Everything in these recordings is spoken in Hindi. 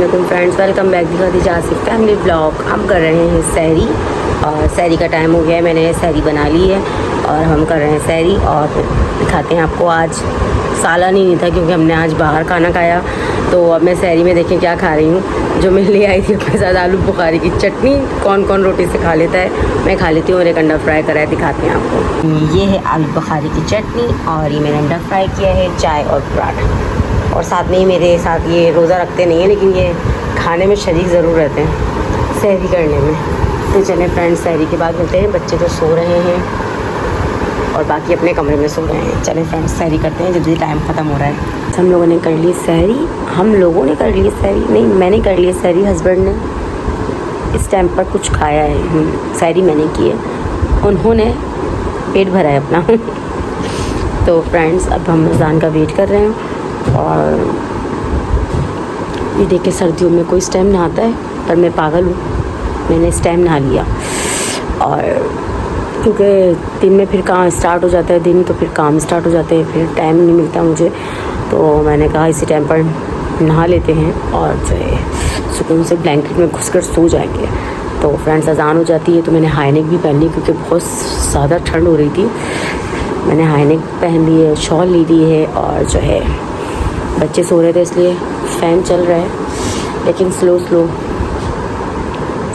फ्रेंड्स, वेलकम बैक दिखाती जासिफ फैमिली ब्लॉग। हम कर रहे हैं सहरी और सहरी का टाइम हो गया है। मैंने सहरी बना ली है और हम कर रहे हैं सहरी और दिखाते हैं आपको। आज सालन ही नहीं था क्योंकि हमने आज बाहर खाना खाया। तो अब मैं सहरी में देखें क्या खा रही हूँ। जो मैं ले आई थी अपने साथ आलू बुखारी की चटनी। कौन कौन रोटी से खा लेता है, मैं खा लेती हूँ। और एक अंडा फ्राई करा है, दिखाते हैं आपको। ये है आलू बुखारी की चटनी और ये मैंने अंडा फ्राई किया है, चाय और पराठा। और साथ में ही मेरे साथ ये रोज़ा रखते नहीं हैं लेकिन ये खाने में शरीक ज़रूर रहते हैं सहरी करने में। तो चलें फ्रेंड्स, सहरी के बाद मिलते हैं। बच्चे तो सो रहे हैं और बाकी अपने कमरे में सो रहे हैं। चलें फ्रेंड्स, सहरी करते हैं, जल्दी टाइम ख़त्म हो रहा है। हम लोगों ने कर ली सहरी। हम लोगों ने कर ली सहरी नहीं, मैंने कर ली सहरी। हस्बैंड ने इस टाइम पर कुछ खाया है, सहरी मैंने की है, उन्होंने पेट भरा है अपना। तो फ्रेंड्स, अब हम रमज़ान का वेट कर रहे हैं। और ये देखे, सर्दियों में कोई इस टाइम नहाता है, पर मैं पागल हूँ, मैंने इस टाइम नहा लिया। और क्योंकि दिन में फिर काम स्टार्ट हो जाता है, दिन तो फिर काम स्टार्ट हो जाते हैं, फिर टाइम नहीं मिलता मुझे। तो मैंने कहा इसी टाइम पर नहा लेते हैं और जो है सुकून से ब्लैंकेट में घुसकर सो जाएंगे। तो फ्रेंड्स, अजान हो जाती है तो मैंने हाई नेक भी पहन ली क्योंकि बहुत ज़्यादा ठंड हो रही थी। मैंने हाई नेक पहन ली है, शॉल ली ली है और जो है बच्चे सो रहे थे इसलिए फ़ैन चल रहा है, लेकिन स्लो स्लो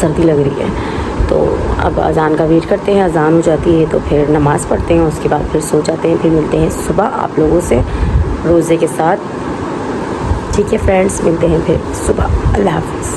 सर्दी लग रही है। तो अब अज़ान का वेट करते हैं। अज़ान हो जाती है तो फिर नमाज़ पढ़ते हैं, उसके बाद फिर सो जाते हैं। फिर मिलते हैं सुबह आप लोगों से रोज़े के साथ। ठीक है फ्रेंड्स, मिलते हैं फिर सुबह। अल्लाह हाफ़िज़।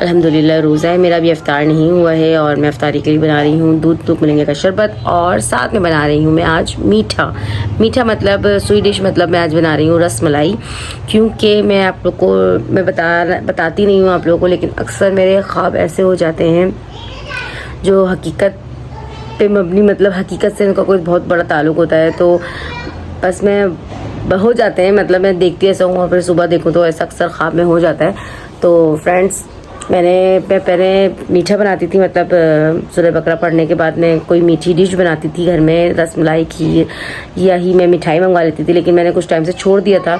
अल्हम्दुलिल्लाह रोज़ा है मेरा भी, इफ्तार नहीं हुआ है। और मैं इफ्तारी के लिए बना रही हूँ दूध मिलेंगे का शरबत और साथ में बना रही हूँ मैं आज मीठा मतलब स्वीट डिश, मतलब मैं आज बना रही हूँ रस मलाई। क्योंकि मैं आप लोग को मैं बताती नहीं हूँ आप लोगों को, लेकिन अक्सर मेरे ख्वाब ऐसे हो जाते हैं जो हकीकत पे मबनी, मतलब हकीकत से उनका कोई बहुत बड़ा ताल्लुक़ होता है। तो बस मैं हो जाते हैं, मतलब मैं देखती ऐसा हूँ और फिर सुबह देखूँ तो ऐसा अक्सर ख्वाब में हो जाता है। तो फ्रेंड्स, मैं पहले मीठा बनाती थी, मतलब सूरह बकरा पढ़ने के बाद मैं कोई मीठी डिश बनाती थी घर में, रस मलाई, खीर, या ही मैं मिठाई मंगवा लेती थी। लेकिन मैंने कुछ टाइम से छोड़ दिया था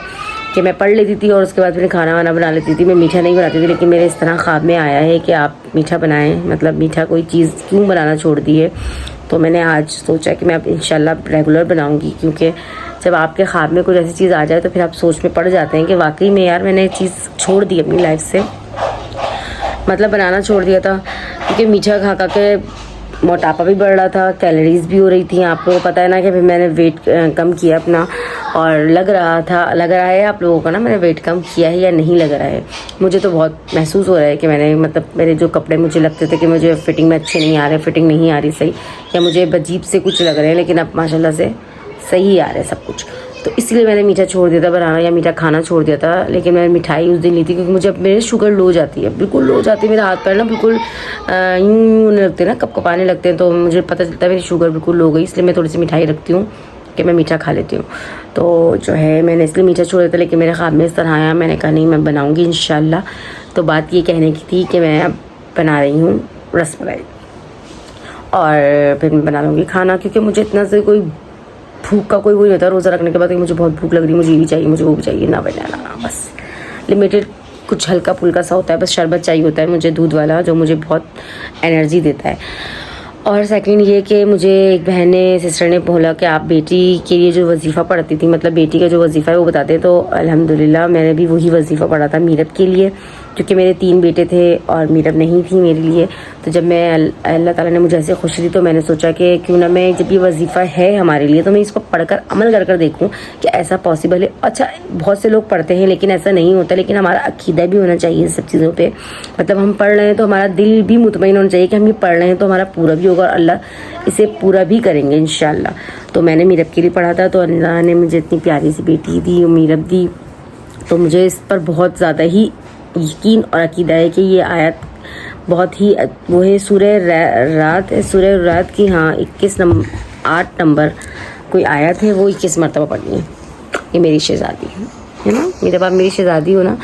कि मैं पढ़ लेती थी और उसके बाद फिर खाना वाना बना लेती थी। मैं मीठा नहीं बनाती थी, लेकिन मेरे इस तरह ख्वाब में आया है कि आप मीठा बनाएं, मतलब मीठा कोई चीज़ क्यों बनाना छोड़ दी है। तो मैंने आज सोचा कि मैं अब इंशाल्लाह रेगुलर बनाऊंगी, क्योंकि जब आपके ख्वाब में कोई ऐसी चीज़ आ जाए तो फिर आप सोच में पड़ जाते हैं कि वाकई में यार मैंने चीज़ छोड़ दी अपनी लाइफ से, मतलब बनाना छोड़ दिया था। क्योंकि मीठा खा के मोटापा भी बढ़ रहा था, कैलोरीज भी हो रही थी। आप लोगों को पता है ना कि फिर मैंने वेट कम किया अपना, और लग रहा है आप लोगों को ना मैंने वेट कम किया है या नहीं लग रहा है। मुझे तो बहुत महसूस हो रहा है कि मैंने, मतलब मेरे जो कपड़े मुझे लगते थे कि मुझे फिटिंग में अच्छे नहीं आ रहे, फिटिंग नहीं आ रही सही, या मुझे अजीब से कुछ लग रहे हैं, लेकिन अब माशाल्लाह से सही आ रहा है सब कुछ। तो इसलिए मैंने मीठा छोड़ दिया था बनाना, या मीठा खाना छोड़ दिया था। लेकिन मैंने मिठाई उस दिन ली थी क्योंकि मुझे अब मेरे शुगर लो जाती है, बिल्कुल लो जाती है। मेरे हाथ पैर ना बिल्कुल यूँ होने लगते हैं ना, कपकपाने लगते हैं। तो मुझे पता चलता है मेरी शुगर बिल्कुल लो गई, इसलिए मैं थोड़ी सी मिठाई रखती हूँ कि मैं मीठा खा लेती हूँ। तो जो है मैंने इसलिए मीठा छोड़ दिया था, लेकिन मेरे ख्वाब में इस तरह आया, मैंने कहा नहीं मैं बनाऊँगी इंशाल्लाह। तो बात ये कहने की थी कि मैं अब बना रही हूँ रस मलाई और फिर मैं बना लूँगी खाना, क्योंकि मुझे इतना से कोई भूख का कोई वो नहीं होता रोज़ा रखने के बाद कि मुझे बहुत भूख लग रही है, मुझे ये भी चाहिए, मुझे वो भी चाहिए, ना बनाना। बस लिमिटेड कुछ हल्का फुल्का सा होता है, बस शरबत चाहिए होता है मुझे दूध वाला, जो मुझे बहुत एनर्जी देता है। और सेकंड ये कि मुझे एक बहन ने, सिस्टर ने बोला कि आप बेटी के लिए जो वजीफ़ा पढ़ती थी, मतलब बेटी का जो वजीफ़ा है वो बताते, तो अल्हम्दुलिल्लाह मैंने भी वही वजीफ़ा पढ़ा था मीरब के लिए, क्योंकि मेरे 3 बेटे थे और मीरब नहीं थी मेरे लिए। तो जब मैं अल्लाह ताला ने मुझे ऐसे खुशी दी तो मैंने सोचा कि क्यों ना मैं, जब ये वजीफ़ा है हमारे लिए, तो मैं इसको पढ़कर अमल कर देखूँ कि ऐसा पॉसिबल है। अच्छा, बहुत से लोग पढ़ते हैं लेकिन ऐसा नहीं होता, लेकिन हमारा अकीदा भी होना चाहिए सब चीज़ों पर। मतलब हम पढ़ रहे हैं तो हमारा दिल भी मुतमईन होना चाहिए कि हम ये पढ़ रहे हैं तो हमारा पूरा भी होगा और अल्लाह इसे पूरा भी करेंगे इंशाल्लाह। तो मैंने मीरब के लिए पढ़ा था, तो अल्लाह ने मुझे इतनी प्यारी सी बेटी दी, मीरब दी, तो मुझे इस पर बहुत ज़्यादा ही यकीन और अकीदा है कि ये आयत बहुत ही वो है, सूरह रात की, हाँ 8 नंबर कोई आयत है, वो 21 मरतबा पढ़नी है। ये मेरी शहज़ादी है ना, मेरे बाप मेरी शहज़ादी हो ना,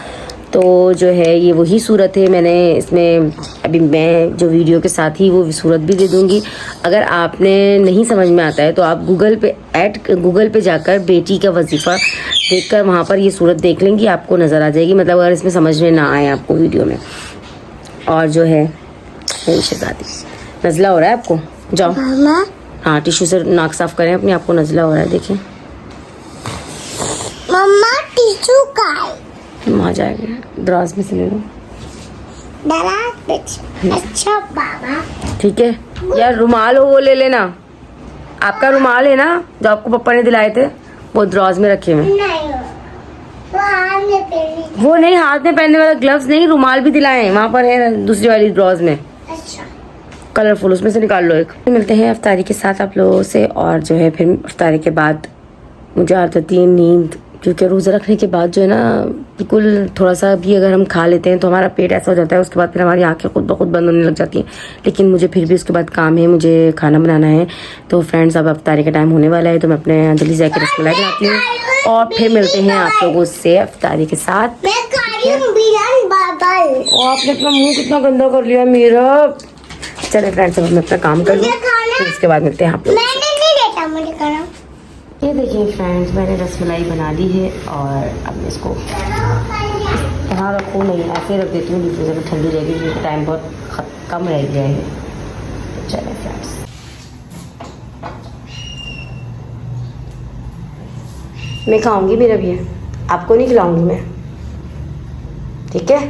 तो जो है ये वही सूरत है। मैंने इसमें अभी मैं जो वीडियो के साथ ही वो सूरत भी दे दूँगी। अगर आपने नहीं समझ में आता है तो आप गूगल पे जाकर बेटी का वजीफ़ा देखकर वहाँ पर ये सूरत देख लेंगी, आपको नज़र आ जाएगी। मतलब अगर इसमें समझ में ना आए आपको वीडियो में। और जो है मेरी शहज़ादी, नज़ला हो रहा है आपको, जाओ हाँ टिश्यू से नाक साफ करें अपने, आपको नज़ला हो रहा है, देखिए मम्मा टिश्यू का आ जाएगा, दराज में से ले लो। अच्छा बाबा, ठीक है यार, रुमाल हो वो ले लेना, आपका रुमाल है ना जो आपको पापा ने दिलाए थे, वो दराज में रखे हुए। नहीं वो हाथ में पहनी। वो नहीं, हाथ में पहनने वाला ग्लव्स नहीं, रुमाल भी दिलाए हैं वहाँ पर है दूसरी वाली ड्रॉज में, अच्छा कलरफुल, उसमें से निकाल लो एक। मिलते हैं अफ्तारी के साथ आप लोगों से, और जो है फिर अफ्तारी के बाद मुझे आ जाती है नींद, क्योंकि रोज़ा रखने के बाद जो है ना बिल्कुल थोड़ा सा भी अगर हम खा लेते हैं तो हमारा पेट ऐसा हो जाता है, उसके बाद फिर हमारी आंखें खुद ब खुद बंद होने लग जाती हैं। लेकिन मुझे फिर भी उसके बाद काम है, मुझे खाना बनाना है। तो फ्रेंड्स, अब अफ्तारी का टाइम होने वाला है, तो मैं अपने जल्दी से जाकर रसमलाई बनाती हूँ और फिर मिलते हैं आप लोगों से अफ्तारी के साथ। मैं बाबा, और आपने अपना मुँह कितना गंदा कर लिया मेरा। चले फ्रेंड्स, अब मैं अपना काम कर लूँ, फिर उसके बाद मिलते हैं आप लोग। मैंने नहीं देता मुझे खाना। ये देखिए फ्रेंड्स, मैंने रसमलाई बना ली है और अब मैं इसको यहाँ रखूँ नहीं, ऐसे रख देती हूँ, दूसरी जगह ठंडी रहेगी क्योंकि टाइम बहुत कम रह गया है। तो चलिए फ्रेंड्स, मैं खाऊंगी मेरा भी है, आपको नहीं खिलाऊंगी मैं, ठीक है।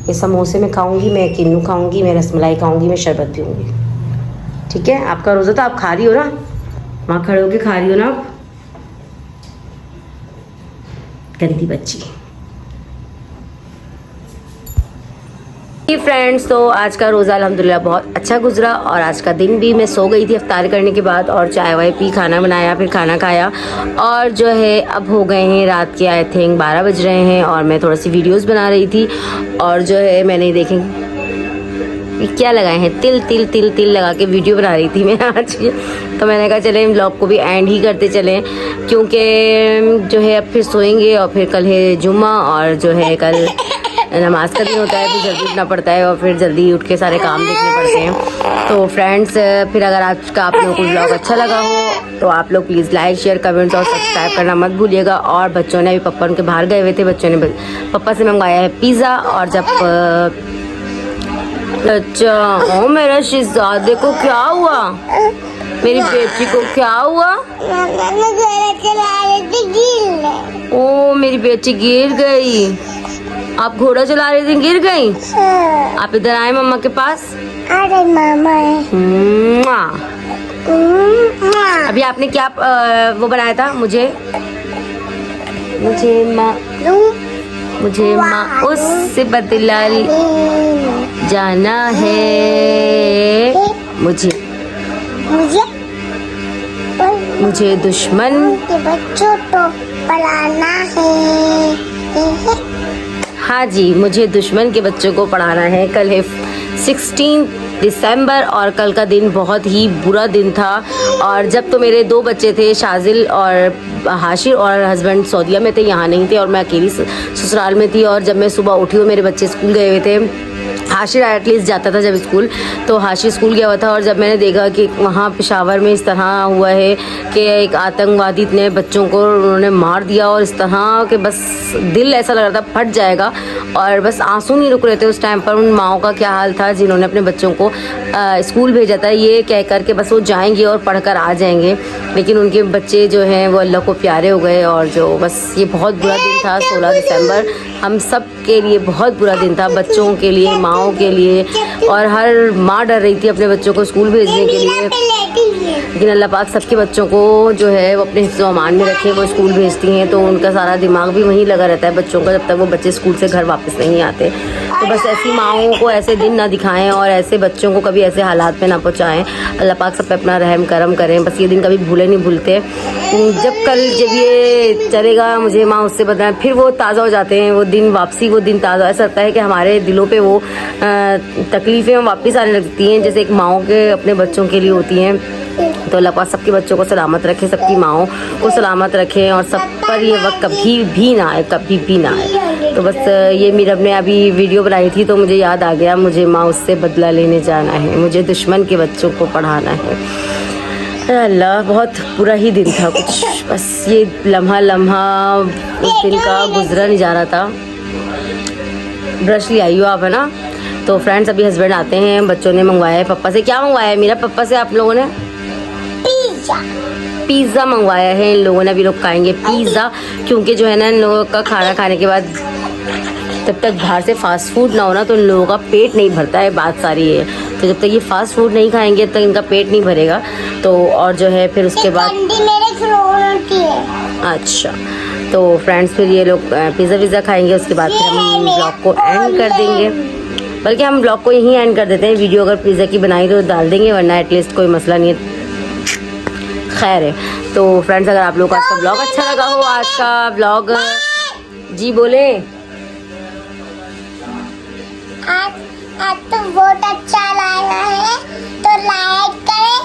ये समोसे में खाऊंगी, मैं किन्नू खाऊंगी, मैं रसमलाई खाऊंगी, मैं शरबत पीऊंगी, ठीक है। आपका रोज़ा तो आप खा रही हो ना, वहाँ खड़े होके खा रही हो ना आप, गंदी बच्ची। फ्रेंड्स, तो आज का रोज़ा अल्हम्दुलिल्लाह बहुत अच्छा गुजरा, और आज का दिन भी मैं सो गई थी अफ्तार करने के बाद, और चाय वाय पी, खाना बनाया, फिर खाना खाया, और जो है अब हो गए हैं रात के आई थिंक 12 बज रहे हैं, और मैं थोड़ी सी वीडियोस बना रही थी, और जो है मैंने देखें क्या लगाए हैं, तिल लगा के वीडियो बना रही थी मैं आज। तो मैंने कहा चले व्लॉग को भी एंड ही करते चलें, क्योंकि जो है अब फिर सोएंगे, और फिर कल है जुम्मा, और जो है कल नमाज का दिन होता है, फिर जल्दी उठना पड़ता है, और फिर जल्दी उठ के सारे काम देखने पड़ते हैं। तो फ्रेंड्स, फिर अगर आज का आप लोगों को व्लॉग अच्छा लगा हो तो आप लोग प्लीज़ लाइक, शेयर, कमेंट और सब्सक्राइब करना मत भूलिएगा। और बच्चों ने अभी, पप्पा उनके बाहर गए हुए थे, बच्चों ने पप्पा से मंगवाया है पिज़्ज़ा, और जब अच्छा, ओ मेरा शहजादे को क्या हुआ, मेरी बेटी को क्या हुआ, ओ मेरी बेटी गिर गई, आप घोड़ा चला रही थी गिर गई, आप इधर आए मम्मा के पास। अरे मामा अभी आपने क्या वो बनाया था, मुझे माँ उससे बदला जाना है, मुझे दुश्मन के बच्चों को पढ़ाना है। हाँ जी, मुझे दुश्मन के बच्चों को पढ़ाना है। कल है 16 दिसंबर, और कल का दिन बहुत ही बुरा दिन था। और जब तो मेरे 2 बच्चे थे, शाजिल और हाशिर, और हस्बैंड सऊदीया में थे, यहाँ नहीं थे, और मैं अकेली ससुराल में थी। और जब मैं सुबह उठी हूँ, मेरे बच्चे स्कूल गए हुए थे, हाशिर एटलीस्ट जाता था जब स्कूल, तो हाशिर स्कूल गया हुआ था और जब मैंने देखा कि वहाँ पेशावर में इस तरह हुआ है कि एक आतंकवादी ने बच्चों को उन्होंने मार दिया और इस तरह के बस दिल ऐसा लग रहा था फट जाएगा और बस आंसू नहीं रुक रहे थे उस टाइम पर। उन माओं का क्या हाल था जिन्होंने अपने बच्चों को स्कूल भेजा था ये कह कर के बस वो जाएंगे और पढ़कर आ जाएंगे, लेकिन उनके बच्चे जो हैं वो अल्लाह को प्यारे हो गए। और जो बस ये बहुत बुरा दिन था 16 दिसंबर, हम सब के लिए बहुत बुरा दिन था, बच्चों के लिए, माओं के लिए, और हर माँ डर रही थी अपने बच्चों को स्कूल भेजने के लिए। लेकिन अल्लाह पाक सबके बच्चों को जो है वो अपने हिफ्ज़ व अमान में रखे। वो स्कूल भेजती हैं तो उनका सारा दिमाग भी वहीं लगा रहता है बच्चों का, जब तक वो बच्चे स्कूल से घर वापस नहीं आते। तो बस ऐसी माओं को ऐसे दिन ना दिखाएं और ऐसे बच्चों को कभी ऐसे हालात में ना पहुंचाएं। अल्लाह पाक सब पे अपना रहम करम करें। बस ये दिन कभी भूले नहीं भूलते। जब ये चलेगा मुझे माँ उससे बताएं, फिर वो ताज़ा हो जाते हैं वो दिन, वापसी वो दिन ताज़ा। ऐसा लगता है कि हमारे दिलों पे वो तकलीफ़ें वापस आने लगती हैं जैसे एक माओ के अपने बच्चों के लिए होती हैं। तो अल्लाह पाक सबके बच्चों को सलामत रखे, सबकी माओं को सलामत रखें और सब पर ये वक्त कभी भी ना आए, कभी भी ना आए। तो बस ये मीरब ने अभी वीडियो बनाई थी तो मुझे याद आ गया, मुझे माँ उससे बदला लेने जाना है, मुझे दुश्मन के बच्चों को पढ़ाना है। अल्लाह बहुत बुरा ही दिन था कुछ, बस ये लम्हा उस दिन का गुजरा नहीं जा रहा था। ब्रश ले आई हो आप, है ना? तो फ्रेंड्स अभी हस्बैंड आते हैं, बच्चों ने मंगवाया है पप्पा से। क्या मंगवाया है मेरा पप्पा से आप लोगों ने? पिज़्ज़ा मंगवाया है इन लोगों ने। अभी लोग खाएंगे पिज़्ज़ा, क्योंकि जो है ना इन लोगों का खाना खाने के बाद जब तक बाहर से फास्ट फूड ना हो ना तो इन लोगों का पेट नहीं भरता है, बात सारी है। तो जब तक ये फास्ट फूड नहीं खाएंगे तब तक इनका पेट नहीं भरेगा। तो और जो है फिर उसके बाद अच्छा, तो फ्रेंड्स फिर ये लोग पिज़्ज़ा खाएंगे, उसके बाद फिर हम ब्लॉग को एंड कर देंगे। बल्कि हम ब्लॉग को यहीं एंड कर देते हैं। वीडियो अगर पिज़्ज़ा की बनाई तो डाल देंगे, वरना एटलीस्ट कोई मसला नहीं है, खैर है। तो फ्रेंड्स अगर आप लोगों को आज का ब्लॉग अच्छा लगा हो, आज का ब्लॉग जी बोले आज तो बहुत अच्छा लगा है, तो लाइक करें,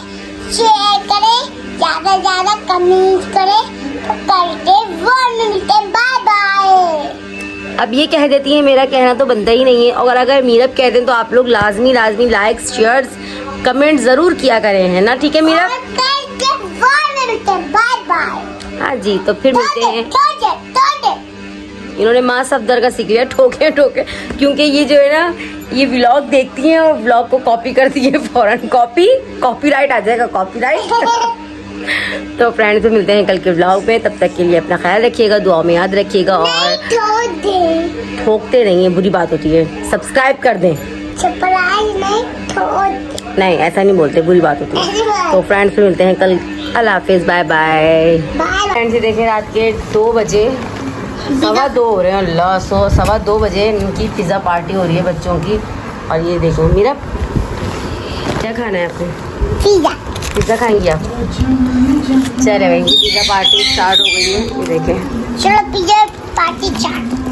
शेयर करें, ज्यादा कमेंट करें, तो करके वो मिलते हैं। Bye bye. अब ये कह देती है, मेरा कहना तो बनता ही नहीं है, और अगर मीरब कहते हैं तो आप लोग लाजमी लाइक्स शेयर्स कमेंट जरूर किया करें, है ना? ठीक है मीरब? Bye bye. हाँ जी, तो फिर मिलते हैं। इन्होंने माँ सफदर का सीख लिया, ठोके क्योंकि ये जो है ना ये व्लॉग देखती हैं और व्लॉग को कॉपी करती है फौरन। कॉपीराइट आ जाएगा, कॉपीराइट। तो फ्रेंड्स मिलते हैं कल के व्लॉग में, तब तक के लिए अपना ख्याल रखिएगा, दुआओं में याद रखिएगा और ठोकते नहीं है, बुरी बात होती है। सब्सक्राइब कर दें, नहीं ऐसा नहीं बोलते, बुरी बात होती है। तो फ्रेंड्स फिर मिलते हैं कल, अल्लाह हाफिज़, बाय बाय। फ्रेंड्स देखें रात के 2 बजे, 2:15 हो रहे हैं, अल्लाह 2:15 बजे इनकी पिज़्ज़ा पार्टी हो रही है बच्चों की। और ये देखो मीरा, क्या खाना है आपको? पिज़्ज़ा खाएंगी आप? चले भाई, पिज़्ज़ा पार्टी स्टार्ट हो गई है, ये देखें। चलो पिज़्ज़ा पार्टी स्टार्ट।